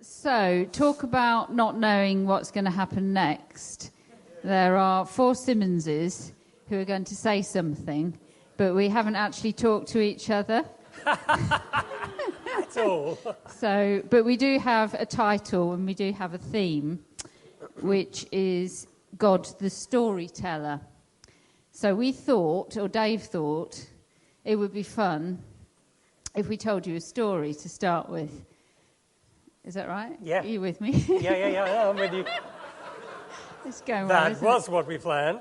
So, talk about not knowing what's going to happen next. There are 4 Simmonses who are going to say something, but we haven't actually talked to each other. At all. So, but we do have a title and we do have a theme, which is God the Storyteller. So we thought, or Dave thought, it would be fun if we told you a story to start with. Is that right? Yeah. Are you with me? Yeah, I'm with you. It's going well, That was what we planned.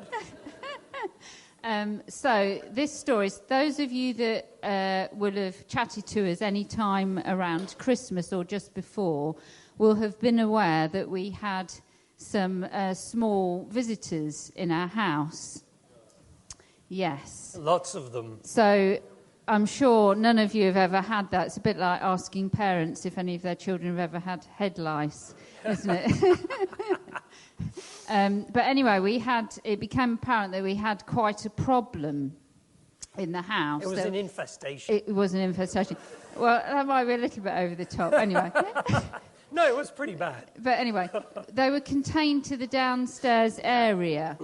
So this story, those of you that will have chatted to us any time around Christmas or just before will have been aware that we had some small visitors in our house. Yes. Lots of them. So I'm sure none of you have ever had that. It's a bit like asking parents if any of their children have ever had head lice, isn't it? But anyway, it became apparent that we had quite a problem in the house. It was an infestation. It was an infestation. Well, that might be a little bit over the top. Anyway. No, it was pretty bad. But anyway, they were contained to the downstairs area.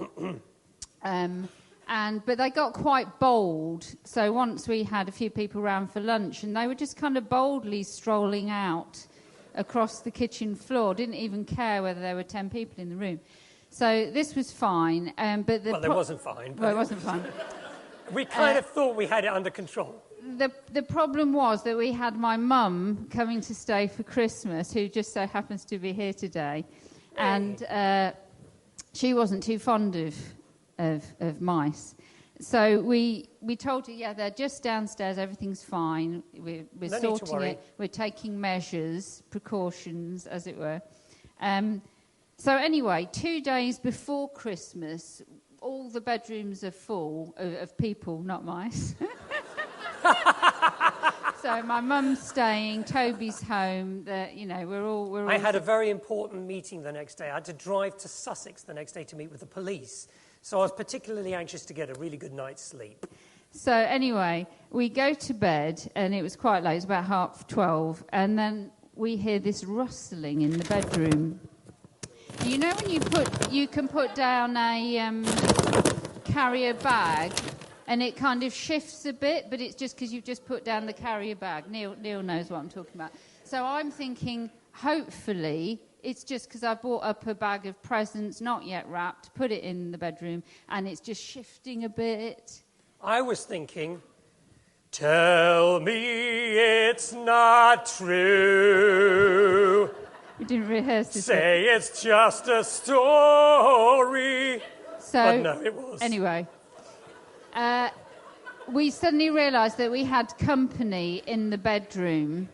But they got quite bold. So once we had a few people round for lunch, and they were just kind of boldly strolling out across the kitchen floor, didn't even care whether there were 10 people in the room. So this was fine. But it wasn't fine. Well, it wasn't fine. We kind of thought we had it under control. The problem was that we had my mum coming to stay for Christmas, who just so happens to be here today, and she wasn't too fond of mice. So we told her, they're just downstairs, everything's fine, we're sorting it, we're taking measures, precautions, as it were. So anyway, 2 days before Christmas, all the bedrooms are full of people, not mice. So my mum's staying, Toby's home. We're all. I had a very important meeting the next day. I had to drive to Sussex the next day to meet with the police. So I was particularly anxious to get a really good night's sleep. So anyway, we go to bed, and it was quite late. It was about 12:30, and then we hear this rustling in the bedroom. You know when you can put down a carrier bag, and it kind of shifts a bit, but it's just because you've just put down the carrier bag. Neil knows what I'm talking about. So I'm thinking, hopefully, it's just because I bought up a bag of presents, not yet wrapped, put it in the bedroom, and it's just shifting a bit. I was thinking, tell me it's not true. We didn't rehearse this. Say it's just a story. But no, it was. Anyway. We suddenly realised that we had company in the bedroom.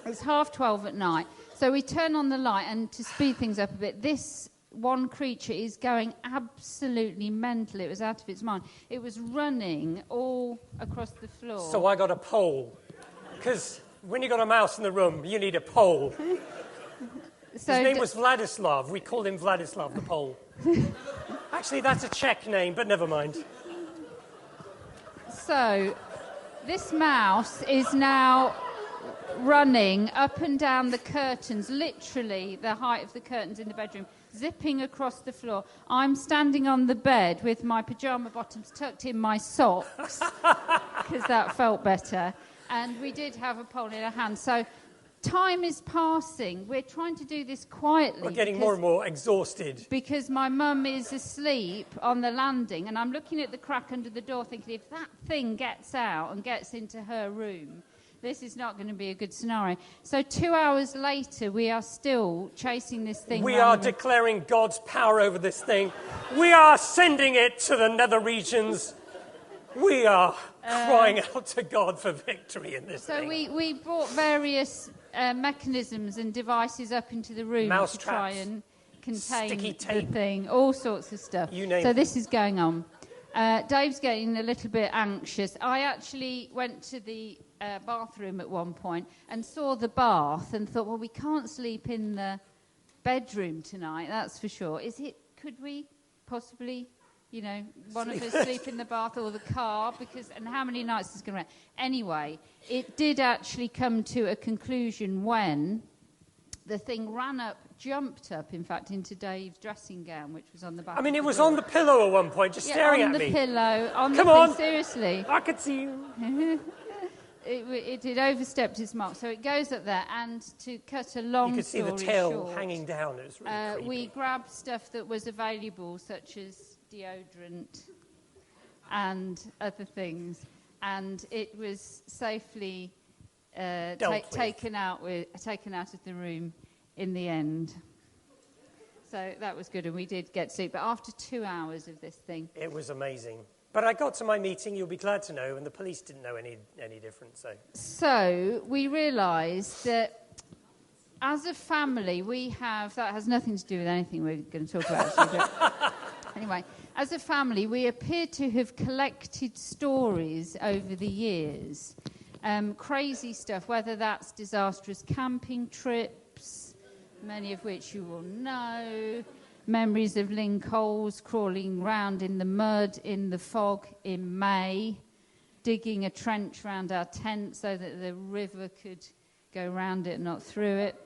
It was 12:30 at night. So we turn on the light, and to speed things up a bit, this one creature is going absolutely mental. It was out of its mind. It was running all across the floor. So I got a pole. Because when you got a mouse in the room, you need a pole. His name was Vladislav. We called him Vladislav the Pole. Actually, that's a Czech name, but never mind. So, this mouse is now running up and down the curtains, literally the height of the curtains in the bedroom, zipping across the floor. I'm standing on the bed with my pyjama bottoms tucked in my socks, because that felt better. And we did have a pole in our hand. So, time is passing. We're trying to do this quietly. We're getting more and more exhausted. Because my mum is asleep on the landing, and I'm looking at the crack under the door thinking, if that thing gets out and gets into her room, this is not going to be a good scenario. So 2 hours later, we are still chasing this thing. We are declaring God's power over this thing. We are sending it to the nether regions. We are crying out to God for victory in this thing. So we brought various mechanisms and devices up into the room Mouse to traps, try and contain sticky the tape, thing, all sorts of stuff. You name so it. this is going on. Dave's getting a little bit anxious. I actually went to the bathroom at one point and saw the bath and thought, well, we can't sleep in the bedroom tonight, that's for sure. Could we possibly, one of us sleep in the bath or the car? And how many nights is going to rain? Anyway, it did actually come to a conclusion when the thing ran up, jumped up, in fact, into Dave's dressing gown, which was on the back. I mean, it was on the pillow at one point, just staring at me. On the pillow. Come on. Seriously. I could see you. It had overstepped its mark, so it goes up there, and to cut a long story short... You could see the tail hanging down. It was really creepy. We grabbed stuff that was available, such as deodorant and other things, and it was safely taken out of the room in the end. So that was good, and we did get to see it. But after 2 hours of this thing... It was amazing. But I got to my meeting, you'll be glad to know, and the police didn't know any different. So we realised that as a family, we have... That has nothing to do with anything we're going to talk about, actually. But anyway, as a family, we appear to have collected stories over the years. Crazy stuff, whether that's disastrous camping trips, many of which you will know... Memories of Lynn Coles crawling round in the mud, in the fog, in May, digging a trench round our tent so that the river could go round it, not through it,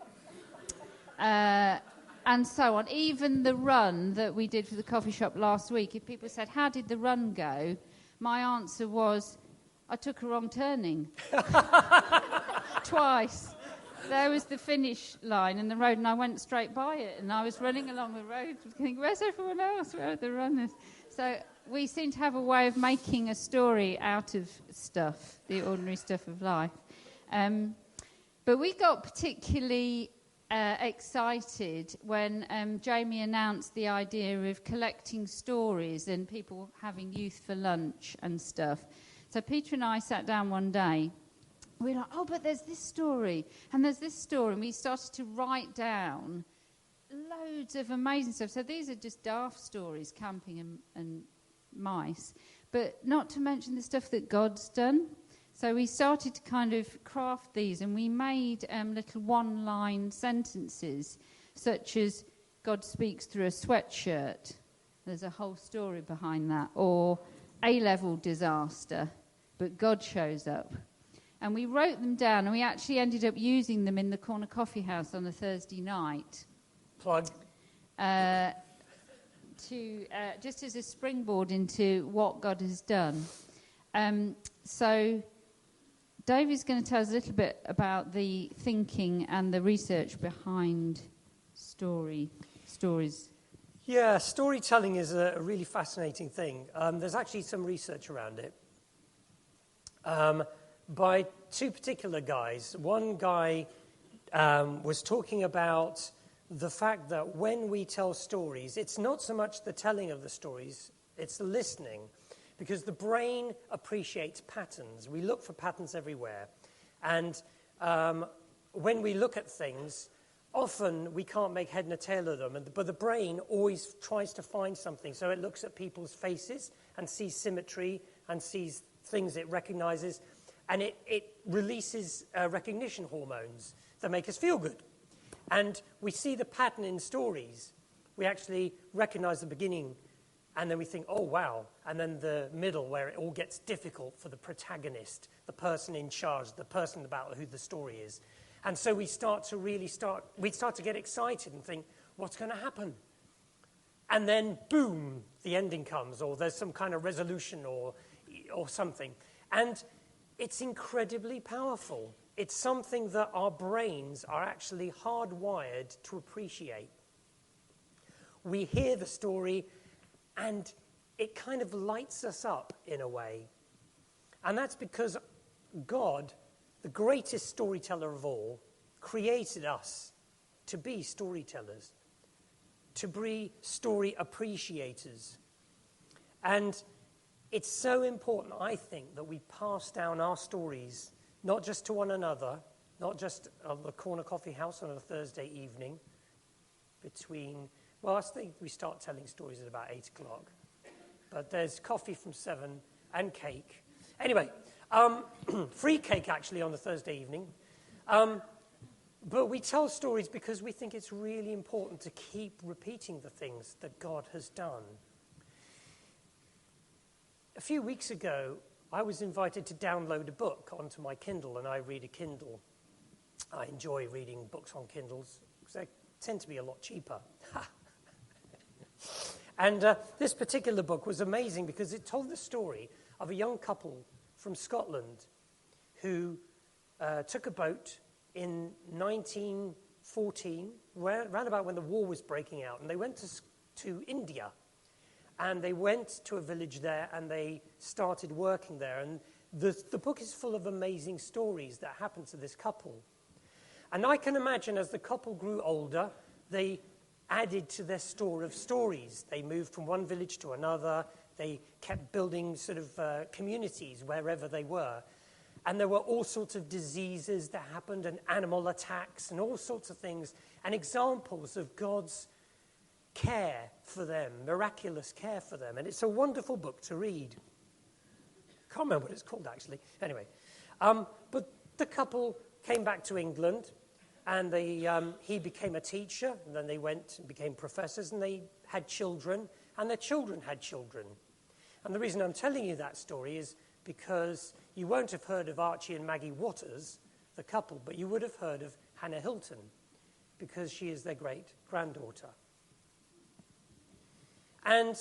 and so on. Even the run that we did for the coffee shop last week, if people said, how did the run go? My answer was, I took a wrong turning. Twice. There was the finish line and the road, and I went straight by it. And I was running along the road, thinking, where's everyone else? Where are the runners? So we seem to have a way of making a story out of stuff, the ordinary stuff of life. But we got particularly excited when Jamie announced the idea of collecting stories and people having youth for lunch and stuff. So Peter and I sat down one day. We're like, oh, but there's this story, and there's this story, and we started to write down loads of amazing stuff. So these are just daft stories, camping and mice, but not to mention the stuff that God's done. So we started to kind of craft these, and we made little one-line sentences, such as, God speaks through a sweatshirt. There's a whole story behind that. Or A-level disaster, but God shows up. And we wrote them down, and we actually ended up using them in the Corner Coffee House on a Thursday night. Plug. Just as a springboard into what God has done. So Dave is going to tell us a little bit about the thinking and the research behind stories. Yeah, storytelling is a really fascinating thing. There's actually some research around it. By two particular guys. One guy was talking about the fact that when we tell stories, it's not so much the telling of the stories, it's the listening, because the brain appreciates patterns. We look for patterns everywhere. And when we look at things, often we can't make head nor tail of them, but the brain always tries to find something. So it looks at people's faces and sees symmetry and sees things it recognizes. And it releases recognition hormones that make us feel good. And we see the pattern in stories. We actually recognize the beginning, and then we think, oh, wow. And then the middle, where it all gets difficult for the protagonist, the person in charge, the person about who the story is. And so we start to get excited and think, what's going to happen? And then, boom, the ending comes, or there's some kind of resolution or something. And it's incredibly powerful. It's something that our brains are actually hardwired to appreciate. We hear the story, and it kind of lights us up in a way. And that's because God, the greatest storyteller of all, created us to be storytellers, to be story appreciators. And it's so important, I think, that we pass down our stories, not just to one another, not just at the Corner Coffee House on a Thursday evening, I think we start telling stories at about 8 o'clock. But there's coffee from 7 and cake. Anyway, free cake, actually, on the Thursday evening. But we tell stories because we think it's really important to keep repeating the things that God has done. A few weeks ago, I was invited to download a book onto my Kindle, and I read a Kindle. I enjoy reading books on Kindles because they tend to be a lot cheaper. And this particular book was amazing because it told the story of a young couple from Scotland who took a boat in 1914, round about when the war was breaking out, and they went to India. And they went to a village there, and they started working there. And the book is full of amazing stories that happened to this couple. And I can imagine as the couple grew older, they added to their store of stories. They moved from one village to another. They kept building sort of communities wherever they were. And there were all sorts of diseases that happened, and animal attacks, and all sorts of things, and examples of God's care for them, miraculous care for them. And it's a wonderful book to read. Can't remember what it's called, actually. Anyway, but the couple came back to England, and he became a teacher, and then they went and became professors, and they had children, and their children had children. And the reason I'm telling you that story is because you won't have heard of Archie and Maggie Waters, the couple, but you would have heard of Hannah Hilton, because she is their great-granddaughter. And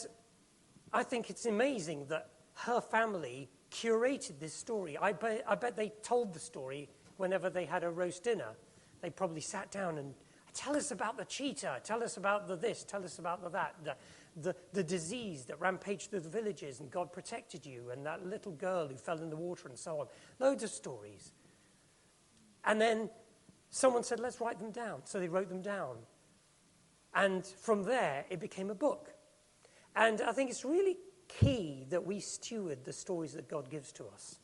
I think it's amazing that her family curated this story. I bet they told the story whenever they had a roast dinner. They probably sat down and, tell us about the cheetah, tell us about the this, tell us about the that, the disease that rampaged through the villages and God protected you, and that little girl who fell in the water and so on. Loads of stories. And then someone said, let's write them down. So they wrote them down. And from there, it became a book. And I think it's really key that we steward the stories that God gives to us.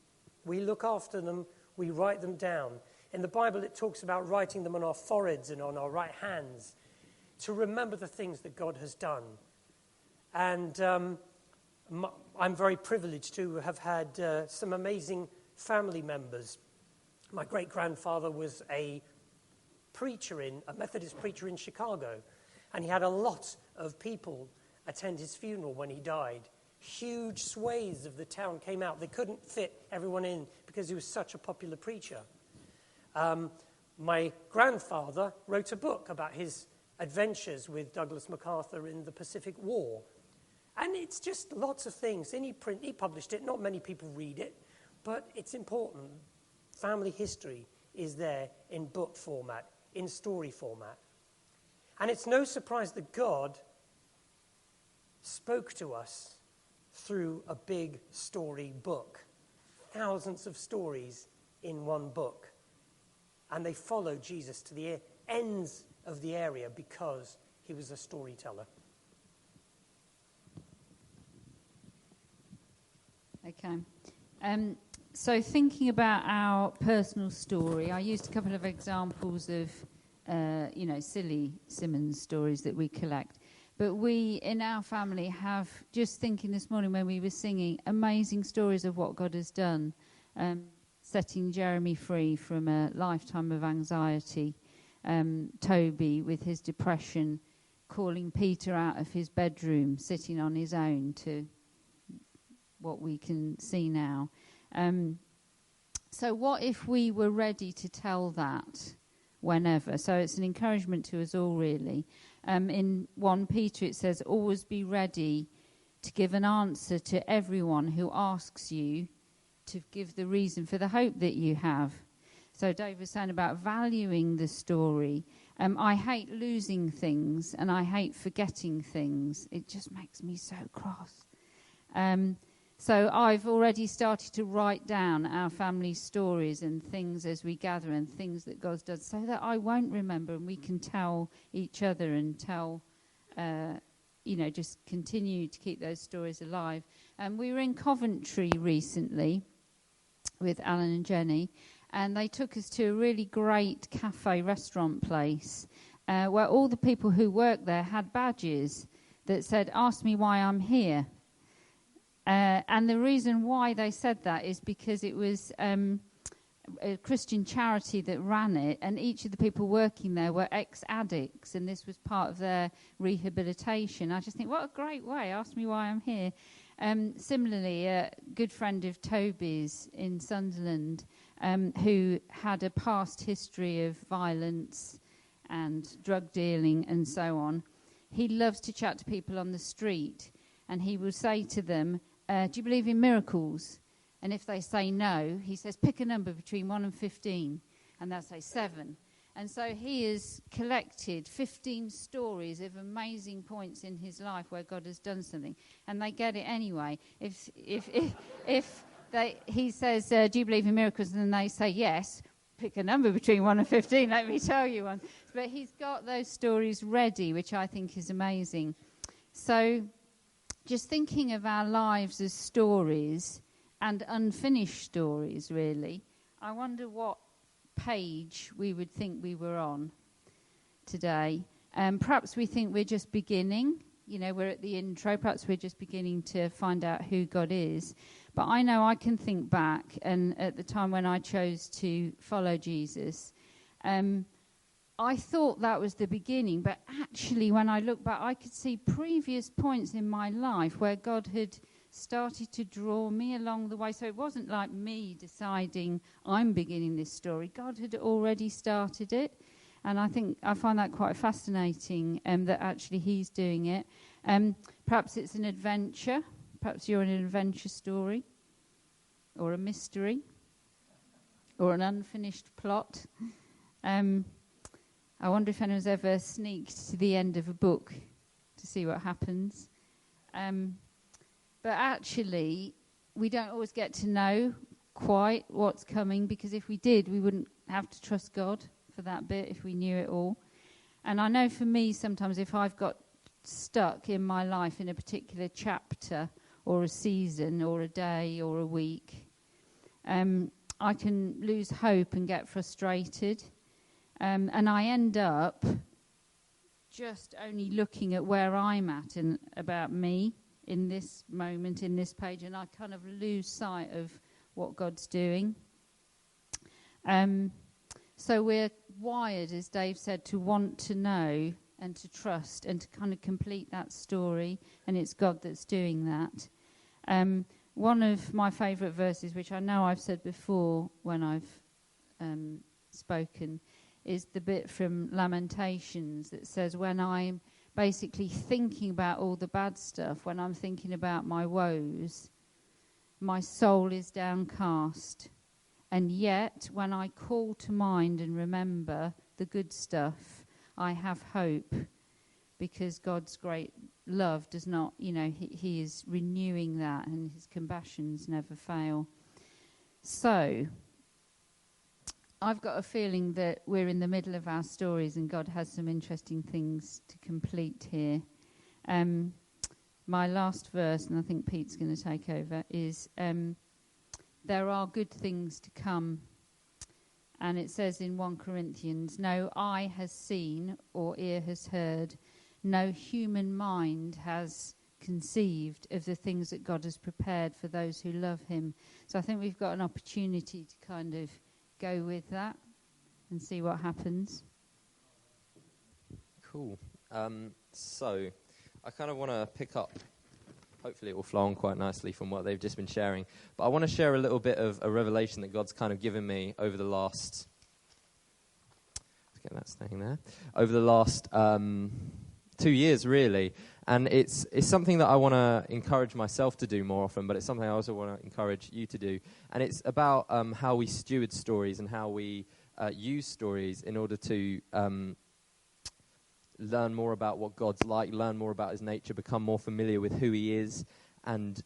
We look after them, we write them down. In the Bible, it talks about writing them on our foreheads and on our right hands to remember the things that God has done. And I'm very privileged to have had some amazing family members. My great-grandfather was a Methodist preacher in Chicago, and he had a lot of people attend his funeral when he died. Huge swathes of the town came out. They couldn't fit everyone in because he was such a popular preacher. My grandfather wrote a book about his adventures with Douglas MacArthur in the Pacific War. And it's just lots of things. And he published it. Not many people read it, but it's important. Family history is there in book format, in story format. And it's no surprise that God spoke to us through a big story book. Thousands of stories in one book. And they followed Jesus to the ends of the area because he was a storyteller. Okay. So thinking about our personal story, I used a couple of examples of, silly Simmons stories that we collect. But we, in our family, have, just thinking this morning when we were singing, amazing stories of what God has done, setting Jeremy free from a lifetime of anxiety, Toby with his depression, calling Peter out of his bedroom, sitting on his own to what we can see now. So what if we were ready to tell that whenever? So it's an encouragement to us all, really. In 1 Peter it says, always be ready to give an answer to everyone who asks you to give the reason for the hope that you have. So Dave was saying about valuing the story. I hate losing things and I hate forgetting things. It just makes me so cross. So I've already started to write down our family stories and things as we gather and things that God does so that I won't remember and we can tell each other and tell, just continue to keep those stories alive. We were in Coventry recently with Alan and Jenny, and they took us to a really great cafe restaurant place where all the people who worked there had badges that said, ask me why I'm here. And the reason why they said that is because it was a Christian charity that ran it, and each of the people working there were ex-addicts, and this was part of their rehabilitation. I just think, what a great way, ask me why I'm here. Similarly, a good friend of Toby's in Sunderland who had a past history of violence and drug dealing and so on. He loves to chat to people on the street, and he will say to them, do you believe in miracles? And if they say no, he says, pick a number between 1 and 15, and they'll say 7. And so he has collected 15 stories of amazing points in his life where God has done something, and they get it anyway. If he says, do you believe in miracles? And they say yes, pick a number between 1 and 15, let me tell you one. But he's got those stories ready, which I think is amazing. So just thinking of our lives as stories and unfinished stories, really, I wonder what page we would think we were on today. Perhaps we think we're just beginning. We're at the intro. Perhaps we're just beginning to find out who God is. But I know I can think back, and at the time when I chose to follow Jesus, I thought that was the beginning. But actually, when I look back, I could see previous points in my life where God had started to draw me along the way. So it wasn't like me deciding I'm beginning this story. God had already started it. And I find that quite fascinating, that actually he's doing it. Perhaps it's an adventure. Perhaps you're in an adventure story, or a mystery, or an unfinished plot. I wonder if anyone's ever sneaked to the end of a book to see what happens. But actually, we don't always get to know quite what's coming, because if we did, we wouldn't have to trust God for that bit if we knew it all. And I know for me, sometimes if I've got stuck in my life in a particular chapter or a season or a day or a week, I can lose hope and get frustrated. And I end up just only looking at where I'm at and about me in this moment, in this page, and I kind of lose sight of what God's doing. So we're wired, as Dave said, to want to know and to trust and to kind of complete that story, and it's God that's doing that. One of my favourite verses, which I know I've said before when I've spoken, is the bit from Lamentations that says, when I'm basically thinking about all the bad stuff, when I'm thinking about my woes, my soul is downcast. And yet, when I call to mind and remember the good stuff, I have hope, because God's great love does not, he is renewing that, and his compassions never fail. So, I've got a feeling that we're in the middle of our stories, and God has some interesting things to complete here. My last verse, and I think Pete's going to take over, is there are good things to come. And it says in 1 Corinthians, no eye has seen or ear has heard, no human mind has conceived of the things that God has prepared for those who love him. So I think we've got an opportunity to kind of go with that and see what happens. Cool. So I kind of want to pick up, hopefully it will flow on quite nicely from what they've just been sharing, but I want to share a little bit of a revelation that God's kind of given me over the last, let's get that staying there, over the last 2 years really. And it's something that I want to encourage myself to do more often, but it's something I also want to encourage you to do. And it's about how we steward stories and how we use stories in order to learn more about what God's like, learn more about his nature, become more familiar with who he is, and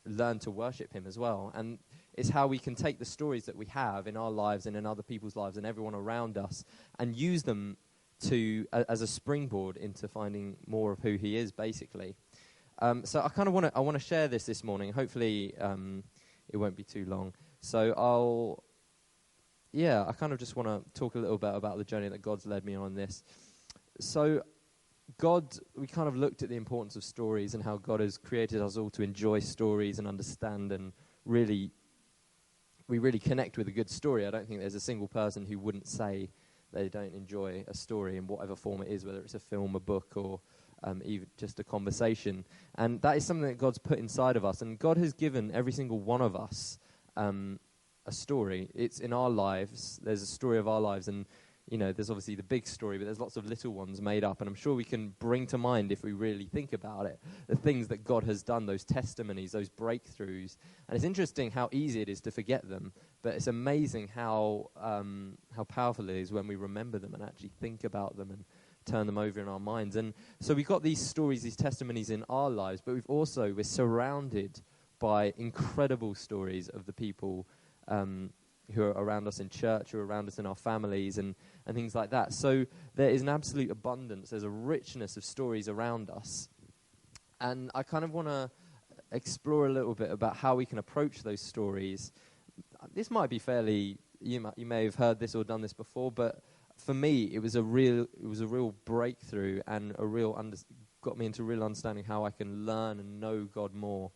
learn to worship him as well. And it's how we can take the stories that we have in our lives and in other people's lives and everyone around us and use them to as a springboard into finding more of who he is, basically. So I kind of want to share this morning. Hopefully it won't be too long. So I kind of just want to talk a little bit about the journey that God's led me on this. So we kind of looked at the importance of stories and how God has created us all to enjoy stories and understand, and we really connect with a good story. I don't think there's a single person who wouldn't say they don't enjoy a story in whatever form it is, whether it's a film, a book, or even just a conversation. And that is something that God's put inside of us. And God has given every single one of us a story. It's in our lives. There's a story of our lives, and there's obviously the big story, but there's lots of little ones made up, and I'm sure we can bring to mind, if we really think about it, the things that God has done, those testimonies, those breakthroughs. And it's interesting how easy it is to forget them, but it's amazing how powerful it is when we remember them and actually think about them and turn them over in our minds. And so we've got these stories, these testimonies in our lives, but we're surrounded by incredible stories of the people who are around us in church, who are around us in our families, and things like that. So there is an absolute abundance. There's a richness of stories around us. And I kind of want to explore a little bit about how we can approach those stories. This might be fairly, you may have heard this or done this before, but for me, it was a real breakthrough, and got me into real understanding how I can learn and know God more.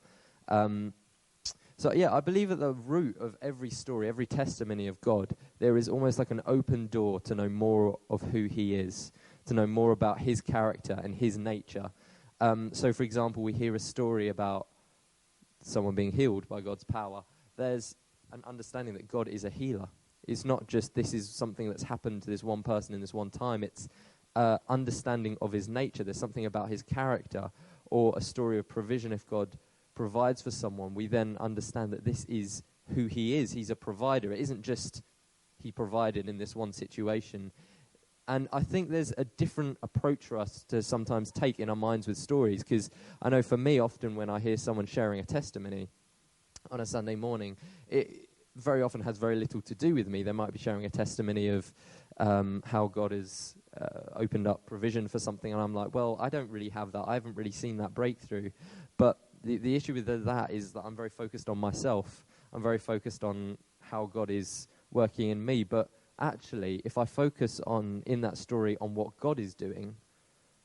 So I believe at the root of every story, every testimony of God, there is almost like an open door to know more of who he is, to know more about his character and his nature. So, for example, we hear a story about someone being healed by God's power. There's an understanding that God is a healer. It's not just this is something that's happened to this one person in this one time. It's understanding of his nature. There's something about his character, or a story of provision. If God provides for someone, we then understand that this is who he is. He's a provider. It isn't just he provided in this one situation. And I think there's a different approach for us to sometimes take in our minds with stories, because I know for me, often when I hear someone sharing a testimony on a Sunday morning, it very often has very little to do with me. They might be sharing a testimony of how God has opened up provision for something, and I'm like, well, I don't really have that. I haven't really seen that breakthrough. But the issue with that is that I'm very focused on myself. I'm very focused on how God is working in me. But actually, if I focus in that story on what God is doing,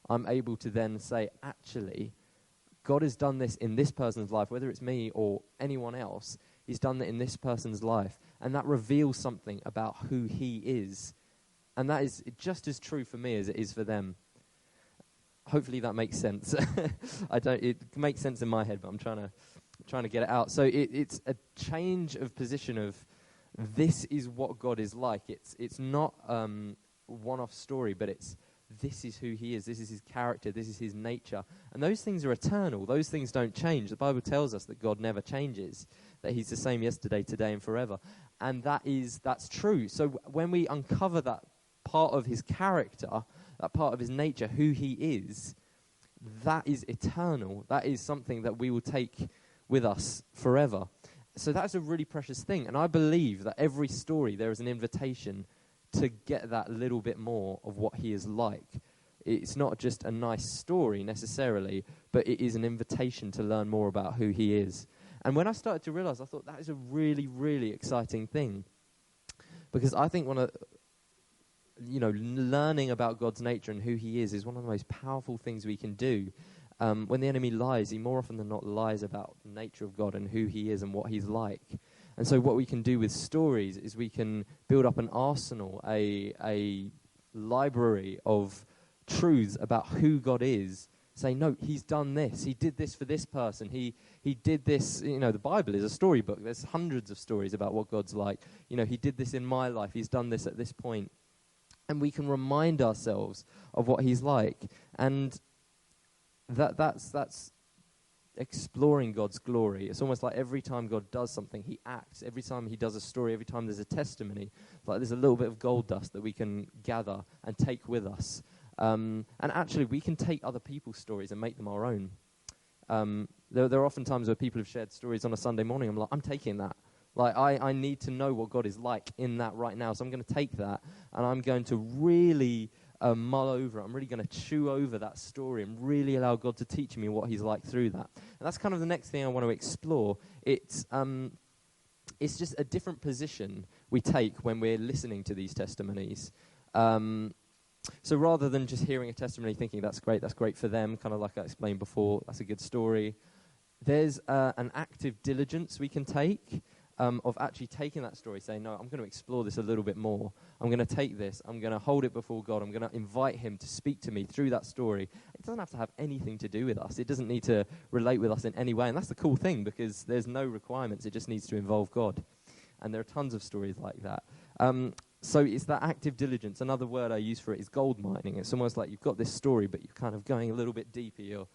I'm able to then say, actually, God has done this in this person's life, whether it's me or anyone else. He's done that in this person's life. And that reveals something about who he is. And that is just as true for me as it is for them. Hopefully that makes sense. It makes sense in my head, but I'm trying to get it out. So it's a change of position of this is what God is like. It's not one-off story, but this is who he is. This is his character. This is his nature. And those things are eternal. Those things don't change. The Bible tells us that God never changes, that he's the same yesterday, today, and forever. And that's true. So when we uncover that part of his character, that part of his nature, who he is, that is eternal. That is something that we will take with us forever. So that's a really precious thing. And I believe that every story, there is an invitation to get that little bit more of what he is like. It's not just a nice story necessarily, but it is an invitation to learn more about who he is. And when I started to realize, I thought that is a really, really exciting thing. Because I think learning about God's nature and who he is one of the most powerful things we can do. When the enemy lies, he more often than not lies about the nature of God and who he is and what he's like. And so what we can do with stories is we can build up an arsenal, a library of truths about who God is. Say, no, he's done this. He did this for this person. He did this. The Bible is a storybook. There's hundreds of stories about what God's like. He did this in my life. He's done this at this point. And we can remind ourselves of what he's like. And that's exploring God's glory. It's almost like every time God does something, he acts. Every time he does a story, every time there's a testimony, like there's a little bit of gold dust that we can gather and take with us. And actually, we can take other people's stories and make them our own. There are often times where people have shared stories on a Sunday morning. I'm like, I'm taking that. Like, I need to know what God is like in that right now. So I'm going to take that, and I'm going to really mull over it. I'm really going to chew over that story and really allow God to teach me what he's like through that. And that's kind of the next thing I want to explore. It's just a different position we take when we're listening to these testimonies. So rather than just hearing a testimony thinking that's great for them, kind of like I explained before, that's a good story, there's an active diligence we can take of actually taking that story, saying, no, I'm going to explore this a little bit more. I'm going to take this. I'm going to hold it before God. I'm going to invite him to speak to me through that story. It doesn't have to have anything to do with us. It doesn't need to relate with us in any way. And that's the cool thing, because there's no requirements. It just needs to involve God. And there are tons of stories like that. So it's that active diligence. Another word I use for it is gold mining. It's almost like you've got this story, but you're kind of going a little bit deeper. You're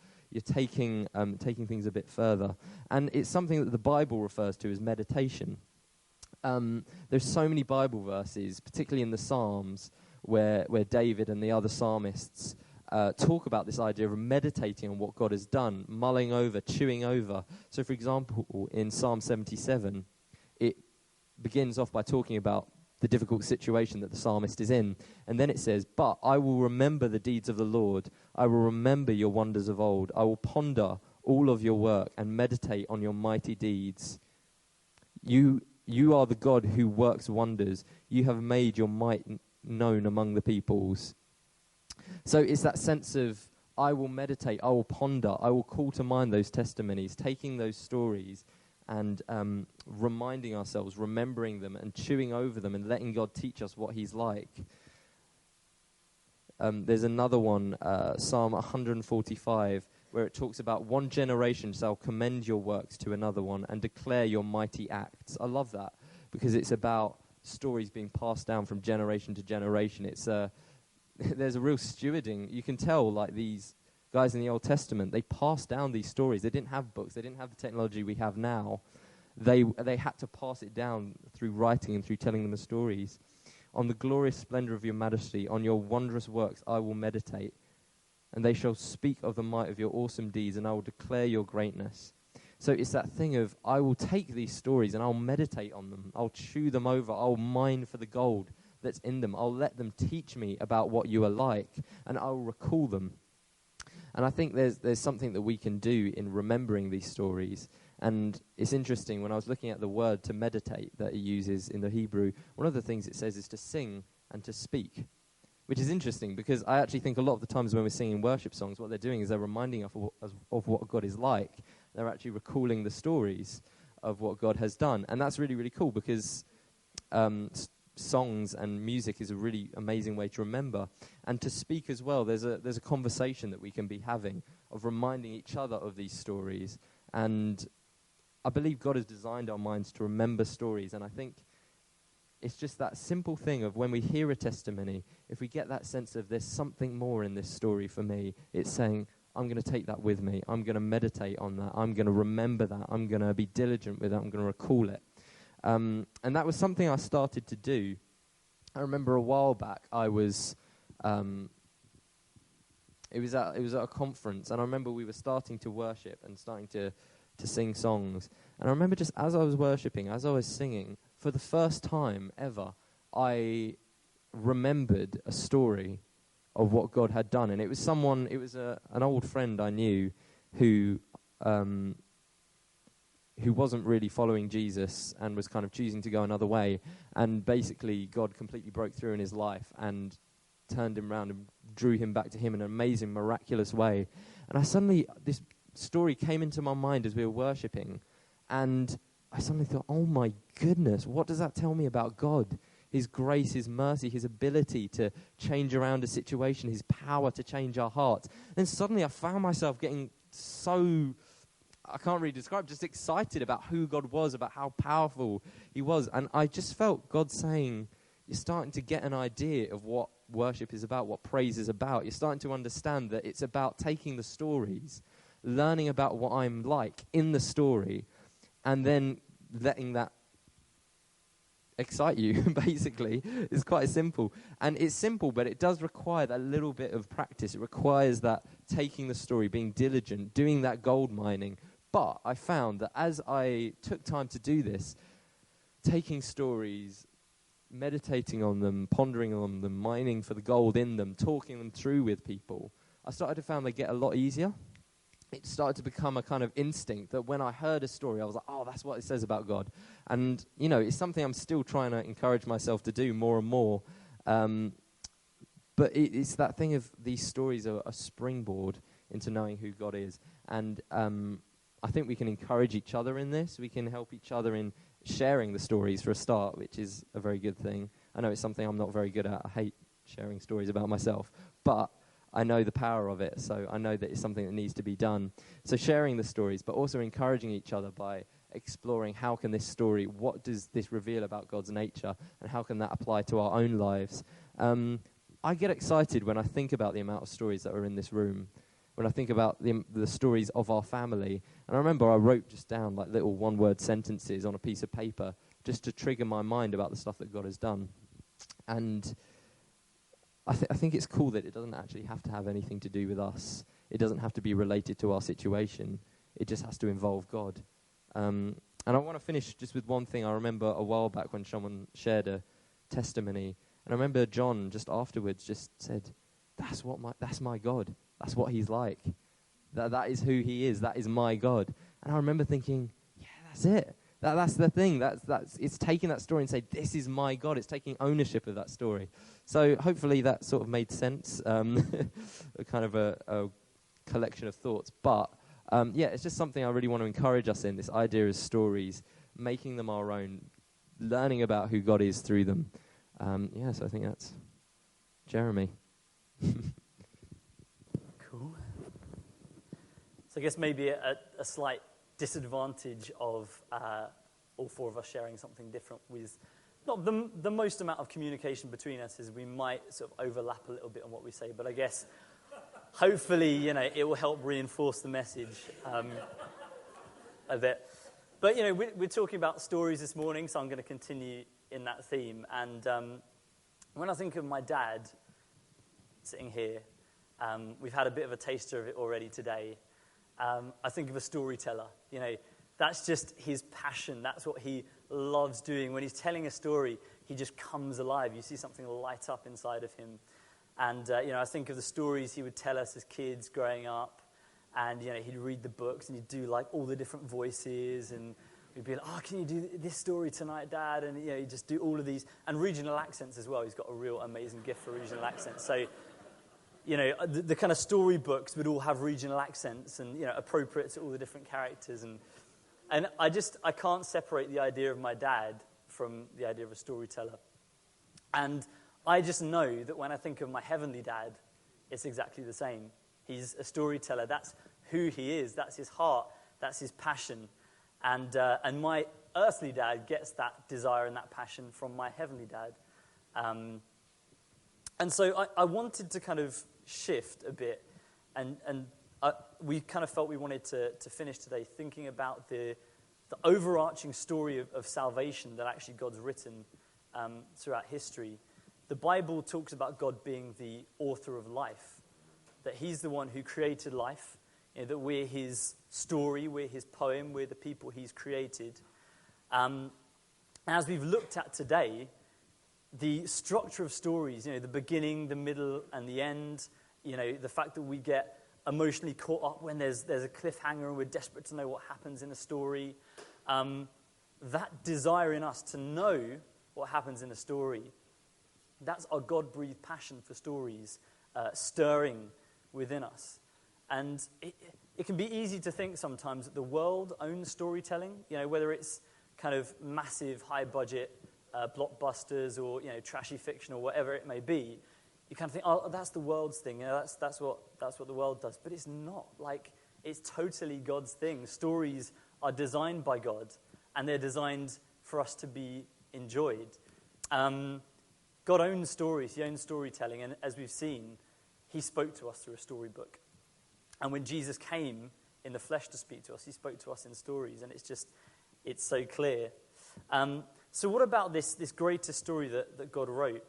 taking things a bit further. And it's something that the Bible refers to as meditation. There's so many Bible verses, particularly in the Psalms, where David and the other psalmists talk about this idea of meditating on what God has done, mulling over, chewing over. So, for example, in Psalm 77, it begins off by talking about the difficult situation that the psalmist is in. And then it says, "But I will remember the deeds of the Lord. I will remember your wonders of old. I will ponder all of your work and meditate on your mighty deeds. You are the God who works wonders. You have made your might known among the peoples." So it's that sense of, I will meditate, I will ponder, I will call to mind those testimonies, taking those stories and reminding ourselves, remembering them and chewing over them and letting God teach us what he's like. There's another one, Psalm 145, where it talks about one generation shall commend your works to another one and declare your mighty acts. I love that because it's about stories being passed down from generation to generation. It's there's a real stewarding. You can tell, like, these guys in the Old Testament, they passed down these stories. They didn't have books. They didn't have the technology we have now. They had to pass it down through writing and through telling them the stories. On the glorious splendor of your majesty, on your wondrous works I will meditate, and they shall speak of the might of your awesome deeds, and I will declare your greatness. So it's that thing of, I will take these stories and I'll meditate on them. I'll chew them over. I'll mine for the gold that's in them. I'll let them teach me about what you are like, and I'll recall them. And I think there's something that we can do in remembering these stories. And it's interesting, when I was looking at the word to meditate that it uses in the Hebrew, one of the things it says is to sing and to speak, which is interesting because I actually think a lot of the times when we're singing worship songs, what they're doing is they're reminding us of what God is like. They're actually recalling the stories of what God has done. And that's really, really cool because songs and music is a really amazing way to remember. And to speak as well, there's a conversation that we can be having of reminding each other of these stories. And I believe God has designed our minds to remember stories. And I think it's just that simple thing of when we hear a testimony, if we get that sense of there's something more in this story for me, it's saying, I'm going to take that with me. I'm going to meditate on that. I'm going to remember that. I'm going to be diligent with it. I'm going to recall it. And that was something I started to do. I remember a while back I was, it was at a conference, and I remember we were starting to worship and starting to sing songs. And I remember just as I was worshiping, as I was singing, for the first time ever, I remembered a story of what God had done. And it was an old friend I knew who wasn't really following Jesus and was kind of choosing to go another way. And basically, God completely broke through in his life and turned him around and drew him back to him in an amazing, miraculous way. And this story came into my mind as we were worshipping. And I suddenly thought, oh my goodness, what does that tell me about God? His grace, his mercy, his ability to change around a situation, his power to change our hearts. And suddenly I found myself getting so, I can't really describe, just excited about who God was, about how powerful he was. And I just felt God saying, you're starting to get an idea of what worship is about, what praise is about. You're starting to understand that it's about taking the stories, learning about what I'm like in the story, and then letting that excite you, basically. It's quite simple. And it's simple, but it does require that little bit of practice. It requires that taking the story, being diligent, doing that gold mining. But I found that as I took time to do this, taking stories, meditating on them, pondering on them, mining for the gold in them, talking them through with people, I started to find they get a lot easier. It started to become a kind of instinct that when I heard a story, I was like, oh, that's what it says about God. And, it's something I'm still trying to encourage myself to do more and more. But it's that thing of these stories are a springboard into knowing who God is. And I think we can encourage each other in this. We can help each other in sharing the stories for a start, which is a very good thing. I know it's something I'm not very good at. I hate sharing stories about myself. But I know the power of it, so I know that it's something that needs to be done. So sharing the stories, but also encouraging each other by exploring how can this story, what does this reveal about God's nature, and how can that apply to our own lives. I get excited when I think about the amount of stories that are in this room, when I think about the stories of our family. And I remember I wrote just down like little one-word sentences on a piece of paper just to trigger my mind about the stuff that God has done. And I think it's cool that it doesn't actually have to have anything to do with us. It doesn't have to be related to our situation. It just has to involve God. And I want to finish just with one thing. I remember a while back when someone shared a testimony, and I remember John just afterwards just said, that's my God. That's what he's like. That is who he is. That is my God. And I remember thinking, yeah, that's it. That's the thing. It's taking that story and say, this is my God. It's taking ownership of that story. So hopefully that sort of made sense. Kind of a collection of thoughts. But it's just something I really want to encourage us in, this idea of stories, making them our own, learning about who God is through them. So I think that's Jeremy. Cool. So I guess maybe a slight disadvantage of all four of us sharing something different with not the most amount of communication between us is we might sort of overlap a little bit on what we say, but I guess hopefully, it will help reinforce the message a bit. But, we're talking about stories this morning, so I'm going to continue in that theme. And when I think of my dad sitting here, we've had a bit of a taster of it already today. I think of a storyteller. That's just his passion. That's what he loves doing. When he's telling a story, he just comes alive. You see something light up inside of him. And, I think of the stories he would tell us as kids growing up. And, he'd read the books and he'd do, like, all the different voices. And we'd be like, oh, can you do this story tonight, Dad? And, he'd just do all of these. And regional accents as well. He's got a real amazing gift for regional accents. So, the kind of storybooks would all have regional accents and, appropriate to all the different characters. And I can't separate the idea of my dad from the idea of a storyteller. And I just know that when I think of my heavenly dad, it's exactly the same. He's a storyteller. That's who he is. That's his heart. That's his passion. And my earthly dad gets that desire and that passion from my heavenly dad. And so I wanted to kind of shift a bit, and we kind of felt we wanted to finish today thinking about the overarching story of salvation that actually God's written throughout history. The Bible talks about God being the author of life, that he's the one who created life, that we're his story, we're his poem, we're the people he's created. As we've looked at today, the structure of stories, the beginning, the middle, and the end, the fact that we get emotionally caught up when there's a cliffhanger and we're desperate to know what happens in a story, that desire in us to know what happens in a story, that's our God-breathed passion for stories stirring within us. And it can be easy to think sometimes that the world owns storytelling, whether it's kind of massive, high-budget blockbusters or, trashy fiction or whatever it may be. You kind of think, oh, that's the world's thing. That's what the world does. But it's not. Like, it's totally God's thing. Stories are designed by God, and they're designed for us to be enjoyed. God owns stories. He owns storytelling. And as we've seen, he spoke to us through a storybook. And when Jesus came in the flesh to speak to us, he spoke to us in stories. And it's so clear. So what about this greater story that God wrote?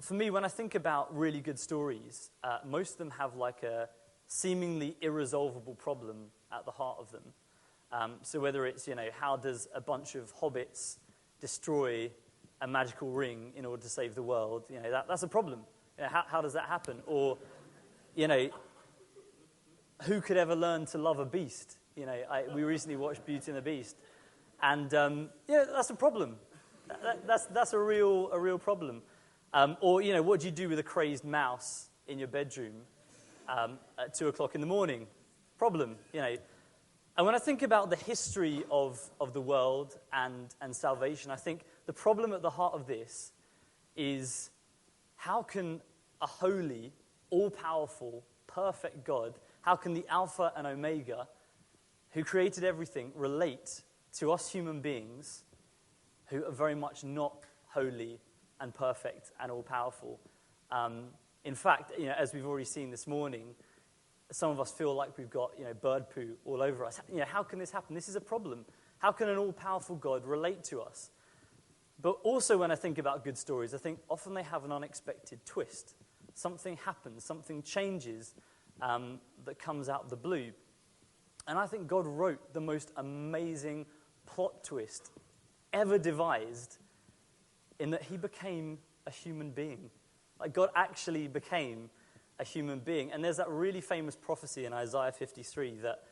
For me, when I think about really good stories, most of them have like a seemingly irresolvable problem at the heart of them. So whether it's, how does a bunch of hobbits destroy a magical ring in order to save the world? That's a problem. How does that happen? Or, who could ever learn to love a beast? We recently watched Beauty and the Beast. And, that's a problem. That's a real problem. Or, what do you do with a crazed mouse in your bedroom at 2 o'clock in the morning? Problem, And when I think about the history of the world and salvation, I think the problem at the heart of this is how can a holy, all-powerful, perfect God, how can the Alpha and Omega, who created everything, relate to us human beings who are very much not holy and perfect and all-powerful. In fact, as we've already seen this morning, some of us feel like we've got, bird poo all over us. How can this happen? This is a problem. How can an all-powerful God relate to us? But also when I think about good stories, I think often they have an unexpected twist. Something happens, something changes that comes out of the blue. And I think God wrote the most amazing plot twist ever devised in that he became a human being. Like God actually became a human being. And there's that really famous prophecy in Isaiah 53 that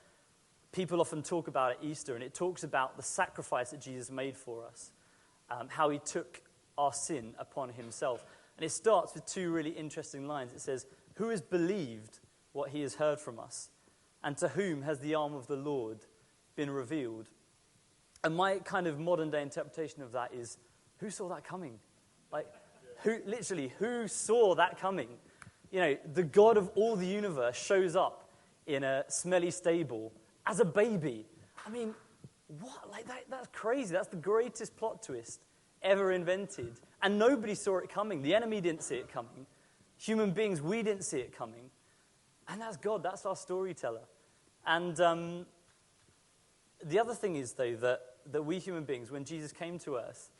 people often talk about at Easter, and it talks about the sacrifice that Jesus made for us, how he took our sin upon himself. And it starts with two really interesting lines. It says, "Who has believed what he has heard from us? And to whom has the arm of the Lord been revealed?" And my kind of modern day interpretation of that is, who saw that coming? Like, who saw that coming? The God of all the universe shows up in a smelly stable as a baby. I mean, what? Like that's crazy. That's the greatest plot twist ever invented. And nobody saw it coming. The enemy didn't see it coming. Human beings, we didn't see it coming. And that's God. That's our storyteller. And the other thing is, though, that we human beings, when Jesus came to earth,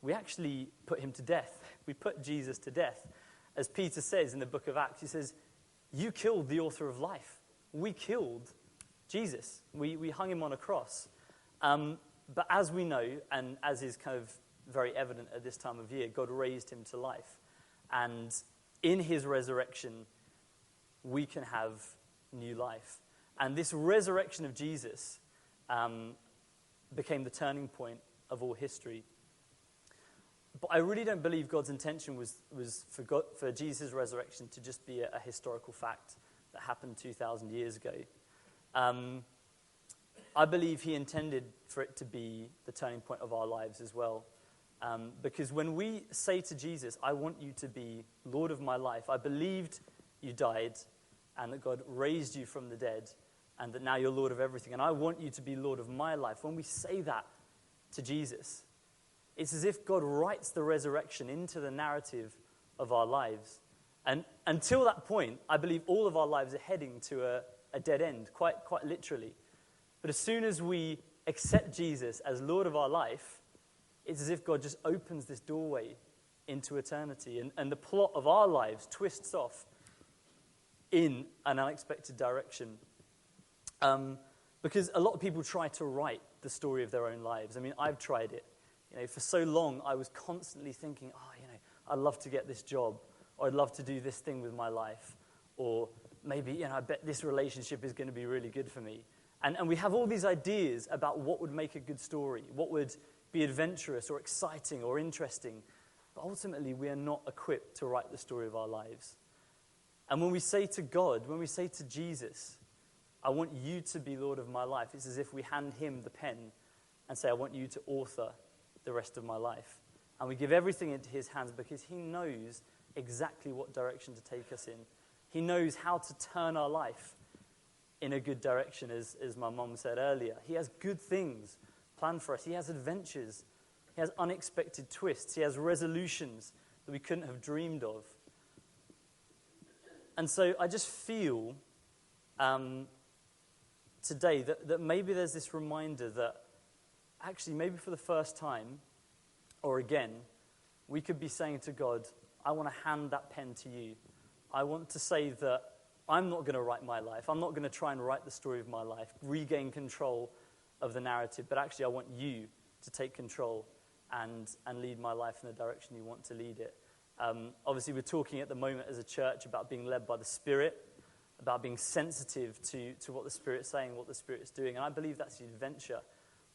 we actually put him to death. We put Jesus to death. As Peter says in the book of Acts, he says, "You killed the author of life." We killed Jesus. We hung him on a cross. But as we know, and as is kind of very evident at this time of year, God raised him to life. And in his resurrection, we can have new life. And this resurrection of Jesus became the turning point of all history. But I really don't believe God's intention was for Jesus' resurrection to just be a historical fact that happened 2,000 years ago. I believe he intended for it to be the turning point of our lives as well. Because when we say to Jesus, "I want you to be Lord of my life. I believed you died and that God raised you from the dead and that now you're Lord of everything. And I want you to be Lord of my life." When we say that to Jesus, it's as if God writes the resurrection into the narrative of our lives. And until that point, I believe all of our lives are heading to a dead end, quite literally. But as soon as we accept Jesus as Lord of our life, it's as if God just opens this doorway into eternity. And the plot of our lives twists off in an unexpected direction. Because a lot of people try to write the story of their own lives. I mean, I've tried it. For so long, I was constantly thinking, I'd love to get this job, or I'd love to do this thing with my life, or maybe, I bet this relationship is going to be really good for me. And we have all these ideas about what would make a good story, what would be adventurous or exciting or interesting. But ultimately, we are not equipped to write the story of our lives. And when we say to God, when we say to Jesus, "I want you to be Lord of my life," it's as if we hand him the pen and say, "I want you to author the rest of my life." And we give everything into his hands because he knows exactly what direction to take us in. He knows how to turn our life in a good direction, as my mom said earlier. He has good things planned for us. He has adventures. He has unexpected twists. He has resolutions that we couldn't have dreamed of. And so I just feel today that maybe there's this reminder that actually maybe for the first time, or again, we could be saying to God, "I want to hand that pen to you. I want to say that I'm not going to write my life. I'm not going to try and write the story of my life, regain control of the narrative, but actually I want you to take control and lead my life in the direction you want to lead it." Obviously, we're talking at the moment as a church about being led by the Spirit, about being sensitive to what the Spirit's saying, what the Spirit's doing. And I believe that's the adventure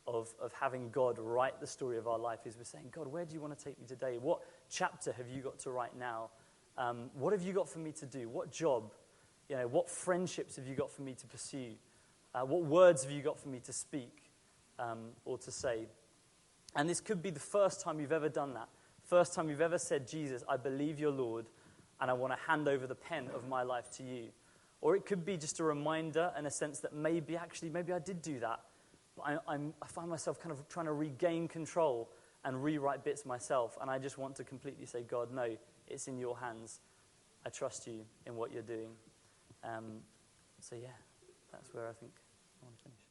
of having God write the story of our life, is we're saying, "God, where do you want to take me today? What chapter have you got to write now? What have you got for me to do? What job? What friendships have you got for me to pursue? What words have you got for me to speak or to say?" And this could be the first time you've ever done that. First time you've ever said, "Jesus, I believe you're Lord, and I want to hand over the pen of my life to you." Or it could be just a reminder and a sense that maybe I did do that But I find myself kind of trying to regain control and rewrite bits myself. And I just want to completely say, God, no, it's in your hands. I trust you in what you're doing. So yeah, that's where I think I want to finish.